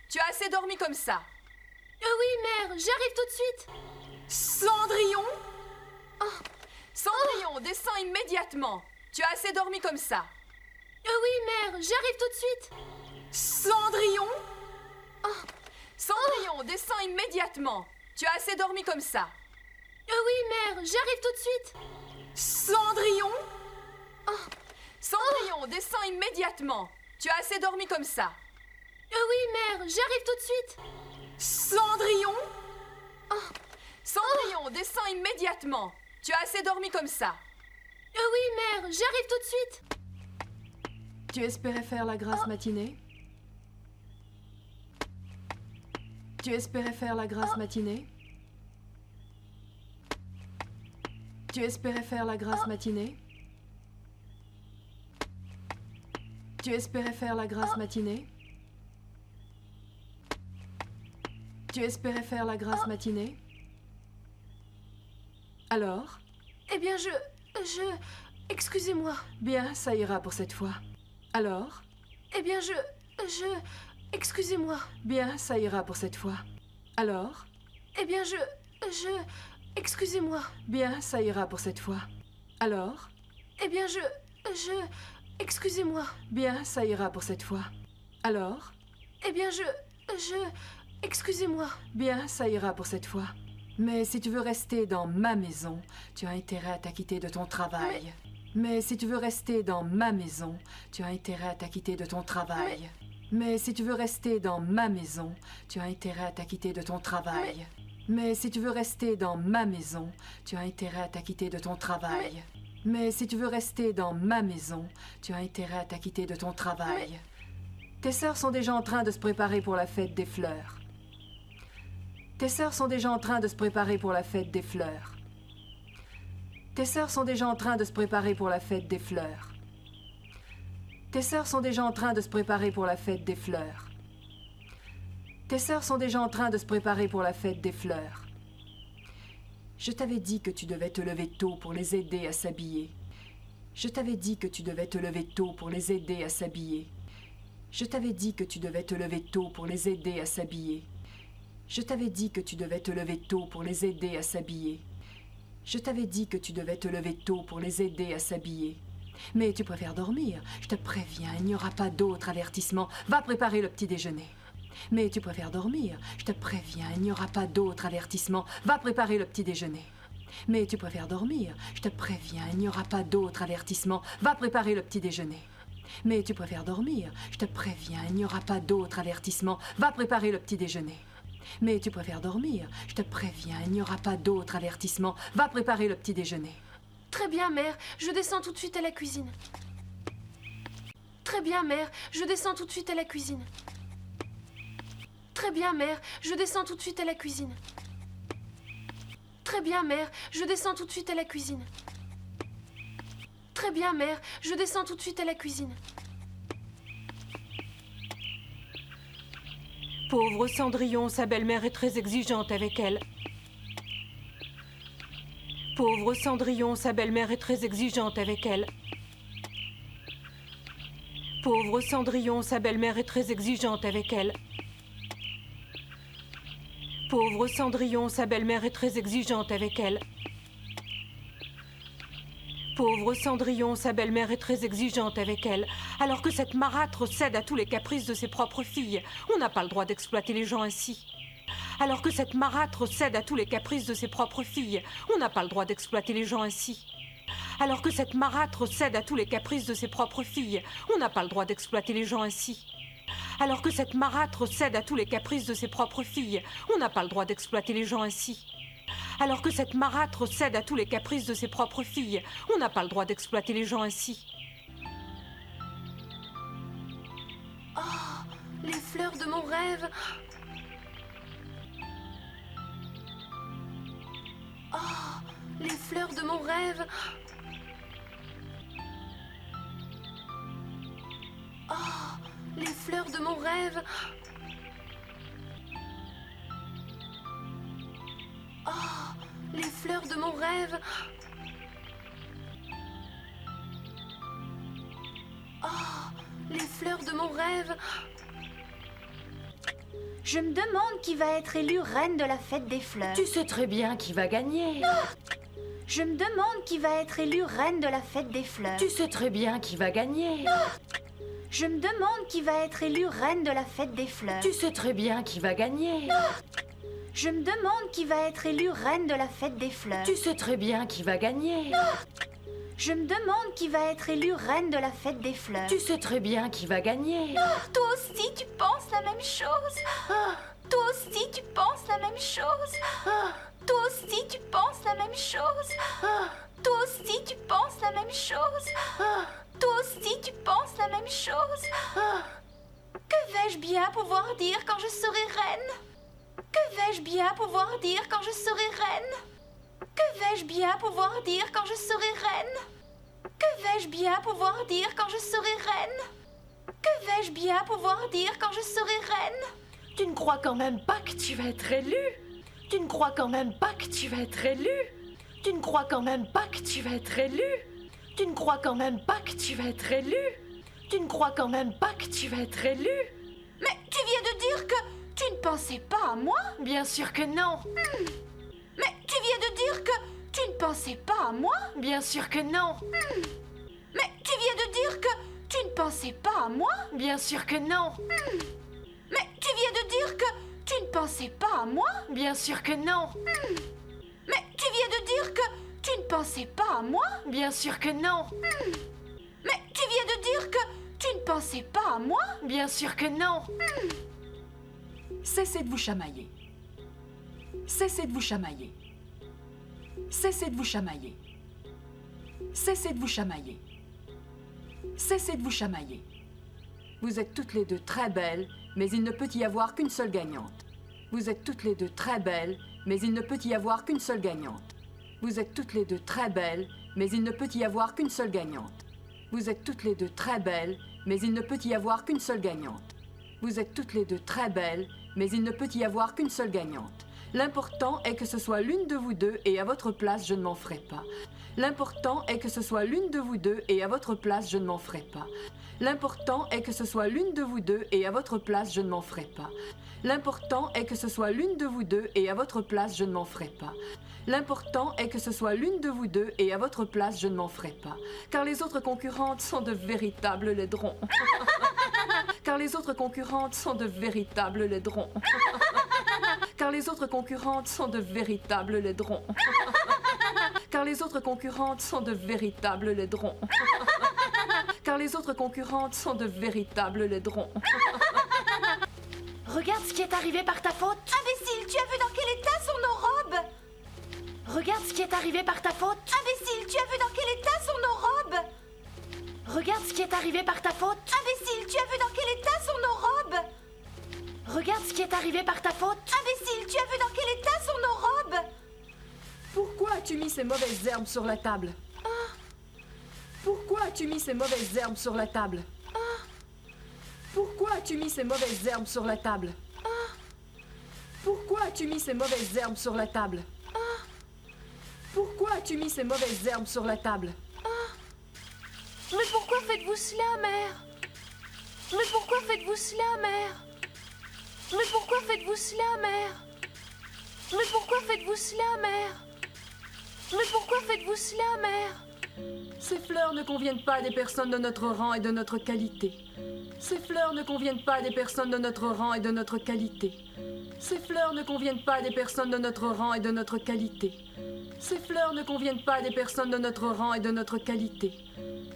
Tu as assez dormi comme ça. Oui, mère, j'arrive tout de suite. Cendrillon Cendrillon, descends immédiatement. Tu as assez dormi comme ça. Oui, mère, j'arrive tout de suite. Cendrillon Cendrillon, descends immédiatement. Tu as assez dormi comme ça. Oui, mère, j'arrive tout de suite. Cendrillon Cendrillon, descends immédiatement. Tu as assez dormi comme ça. Oui, mère, j'arrive tout de suite. Cendrillon Cendrillon, descends immédiatement. Tu as assez dormi comme ça. Oui, mère, j'arrive tout de suite. Tu espérais faire la grasse matinée? Tu espérais faire la grasse matinée? Tu espérais faire la grasse matinée? Tu espérais faire la grasse matinée? Tu espérais faire la grasse matinée? Alors? Eh bien, Excusez-moi. Bien, ça ira pour cette fois. Alors? Eh bien, Excusez-moi. Bien, ça ira pour cette fois. Alors? Eh bien, Excusez-moi. Bien, ça ira pour cette fois. Alors? Eh bien, Excusez-moi. Bien, ça ira pour cette fois. Alors? Eh bien, Excusez-moi. Bien, ça ira pour cette fois. Mais si tu veux rester dans ma maison, tu as intérêt à t'acquitter de ton travail. Mais si tu veux rester dans ma maison, tu as intérêt à t'acquitter de ton travail. Mais si tu veux rester dans ma maison, tu as intérêt à t'acquitter de ton travail. Mais si tu veux rester dans ma maison, tu as intérêt à t'acquitter de ton travail. Mais si tu veux rester dans ma maison, tu as intérêt à t'acquitter de ton travail. Tes sœurs sont déjà en train de se préparer pour la fête des fleurs. Tes sœurs sont déjà en train de se préparer pour la fête des fleurs. Tes sœurs sont déjà en train de se préparer pour la fête des fleurs. Tes sœurs sont déjà en train de se préparer pour la fête des fleurs. Tes sœurs sont déjà en train de se préparer pour la fête des fleurs. Je t'avais dit que tu devais te lever tôt pour les aider à s'habiller. Je t'avais dit que tu devais te lever tôt pour les aider à s'habiller. Je t'avais dit que tu devais te lever tôt pour les aider à s'habiller. Je t'avais dit que tu devais te lever tôt pour les aider à s'habiller. Je t'avais dit que tu devais te lever tôt pour les aider à s'habiller. Mais tu préfères dormir. Je te préviens, il n'y aura pas d'autre avertissement. Va préparer le petit déjeuner. Mais tu préfères dormir. Je te préviens, il n'y aura pas d'autre avertissement. Va préparer le petit déjeuner. Mais tu préfères dormir. Je te préviens, il n'y aura pas d'autre avertissement. Va préparer le petit déjeuner. Mais tu préfères dormir. Je te préviens, il n'y aura pas d'autre avertissement. Va préparer le petit déjeuner. Mais tu préfères dormir. Je te préviens, il n'y aura pas d'autre avertissement. Va préparer le petit déjeuner. Très bien, mère, je descends tout de suite à la cuisine. Très bien, mère, je descends tout de suite à la cuisine. Très bien, mère, je descends tout de suite à la cuisine. Très bien, mère, je descends tout de suite à la cuisine. Très bien, mère, je descends tout de suite à la cuisine. Pauvre Cendrillon, sa belle-mère est très exigeante avec elle. Pauvre Cendrillon, sa belle-mère est très exigeante avec elle. Pauvre Cendrillon, sa belle-mère est très exigeante avec elle. Pauvre Cendrillon, sa belle-mère est très exigeante avec elle. Pauvre Cendrillon, sa belle-mère est très exigeante avec elle, alors que cette marâtre cède à tous les caprices de ses propres filles. On n'a pas le droit d'exploiter les gens ainsi. Alors que cette marâtre cède à tous les caprices de ses propres filles. On n'a pas le droit d'exploiter les gens ainsi. Alors que cette marâtre cède à tous les caprices de ses propres filles. On n'a pas le droit d'exploiter les gens ainsi. Alors que cette marâtre cède à tous les caprices de ses propres filles. On n'a pas le droit d'exploiter les gens ainsi. Alors que cette marâtre cède à tous les caprices de ses propres filles. On n'a pas le droit d'exploiter les gens ainsi. Oh, les fleurs de mon rêve. Oh, les fleurs de mon rêve. Oh, les fleurs de mon rêve. Oh, les fleurs de mon rêve. Oh, les fleurs de mon rêve. Je me demande qui va être élue reine de la fête des fleurs. Tu sais très bien qui va gagner. Je me demande qui va être élue reine de la fête des fleurs. Tu sais très bien qui va gagner. Je me demande qui va être élue reine de la fête des fleurs. Tu sais très bien qui va gagner. Je me demande qui va être élue reine de la fête des fleurs. Tu sais très bien qui va gagner. Je me demande qui va être élue reine de la fête des fleurs. Tu sais très bien qui va gagner. Toi aussi, tu penses la même chose. Toi aussi, tu penses la même chose. Toi aussi, tu penses la même chose. Toi aussi, tu penses la même chose. Toi aussi, tu penses la même chose. Que vais-je bien pouvoir dire quand je serai reine? Que vais-je bien pouvoir dire quand je serai reine? Que vais-je bien pouvoir dire quand je serai reine? Que vais-je bien pouvoir dire quand je serai reine? Que vais-je bien pouvoir dire quand je serai reine? Tu ne crois quand même pas que tu vas être élu? Tu ne crois quand même pas que tu vas être élu? Tu ne crois quand même pas que tu vas être élu? Tu ne crois quand même pas que tu vas être élu? Tu ne crois quand même pas que tu vas être élu? Mais tu viens de dire que tu ne pensais pas à moi? Bien sûr que non. Mais tu viens de dire que tu ne pensais pas à moi? Bien sûr que non. Mais tu viens de dire que tu ne pensais pas à moi? Bien sûr que non. Mais tu viens de dire que tu ne pensais pas à moi? Bien sûr que non. Mais tu viens de dire que tu ne pensais pas à moi? Bien sûr que non. Mais tu viens de dire que tu ne pensais pas à moi? Bien sûr que non. Cessez de vous chamailler. Cessez de vous chamailler. Cessez de vous chamailler. Cessez de vous chamailler. Cessez de vous chamailler. Vous êtes toutes les deux très belles, mais il ne peut y avoir qu'une seule gagnante. Vous êtes toutes les deux très belles, mais il ne peut y avoir qu'une seule gagnante. Vous êtes toutes les deux très belles, mais il ne peut y avoir qu'une seule gagnante. Vous êtes toutes les deux très belles, mais il ne peut y avoir qu'une seule gagnante. Vous êtes toutes les deux très belles, mais il ne peut y avoir qu'une seule gagnante. L'important est que ce soit l'une de vous deux et à votre place, je ne m'en ferai pas. L'important est que ce soit l'une de vous deux et à votre place, je ne m'en ferai pas. L'important est que ce soit l'une de vous deux et à votre place, je ne m'en ferai pas. L'important est que ce soit l'une de vous deux et à votre place, je ne m'en ferai pas. L'important est que ce soit l'une de vous deux et à votre place, je ne m'en ferai pas. Car les autres concurrentes sont de véritables laidrons. Car les autres concurrentes sont de véritables laidrons. Car les autres concurrentes sont de véritables laidrons. Car les autres concurrentes sont de véritables laidrons. Car les autres concurrentes sont de véritables laidrons. Regarde ce qui est arrivé par ta faute. Imbécile, tu as vu dans quel état sont nos robes? Regarde ce qui est arrivé par ta faute. Imbécile, tu as vu dans quel état sont nos robes? Regarde ce qui est arrivé par ta faute. Imbécile, tu as vu dans quel état sont nos robes? Regarde ce qui est arrivé par ta faute. Imbécile, tu as vu dans quel état sont nos robes? Pourquoi as-tu mis ces mauvaises herbes sur la table? Pourquoi as-tu mis ces mauvaises herbes sur la table? Pourquoi as-tu mis ces mauvaises herbes sur la table? Pourquoi as-tu mis ces mauvaises herbes sur la table? Pourquoi as-tu mis ces mauvaises herbes sur la table? Mais pourquoi faites-vous cela, mère? Mais pourquoi faites-vous cela, mère? Mais pourquoi faites-vous cela, mère? Mais pourquoi faites-vous cela, mère? Mais pourquoi faites-vous cela, mère? Ces fleurs ne conviennent pas à des personnes de notre rang et de notre qualité. Ces fleurs ne conviennent pas à des personnes de notre rang et de notre qualité. Ces fleurs ne conviennent pas à des personnes de notre rang et de notre qualité. Ces fleurs ne conviennent pas à des personnes de notre rang et de notre qualité.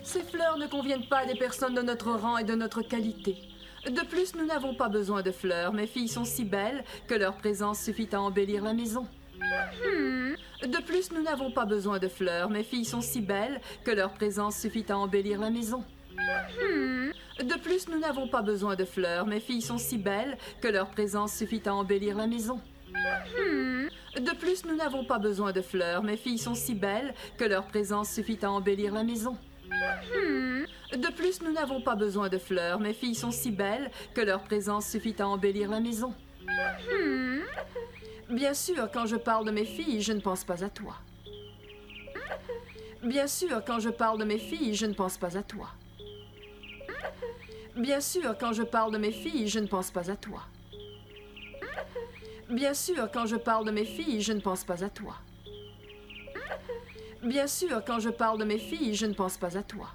Ces fleurs ne conviennent pas à des personnes de notre rang et de notre qualité. De plus, nous n'avons pas besoin de fleurs. Mes filles sont si belles que leur présence suffit à embellir la maison. De plus, nous n'avons pas besoin de fleurs. Mes filles sont si belles que leur présence suffit à embellir la maison. De plus, nous n'avons pas besoin de fleurs. Mes filles sont si belles que leur présence suffit à embellir la maison. De plus, nous n'avons pas besoin de fleurs. Mes filles sont si belles que leur présence suffit à embellir la maison. De plus, nous n'avons pas besoin de fleurs. Mes filles sont si belles que leur présence suffit à embellir la maison. Bien sûr, quand je parle de mes filles, je ne pense pas à toi. Bien sûr, quand je parle de mes filles, je ne pense pas à toi. Bien sûr, quand je parle de mes filles, je ne pense pas à toi. Bien sûr, quand je parle de mes filles, je ne pense pas à toi. Bien sûr, quand je parle de mes filles, je ne pense pas à toi.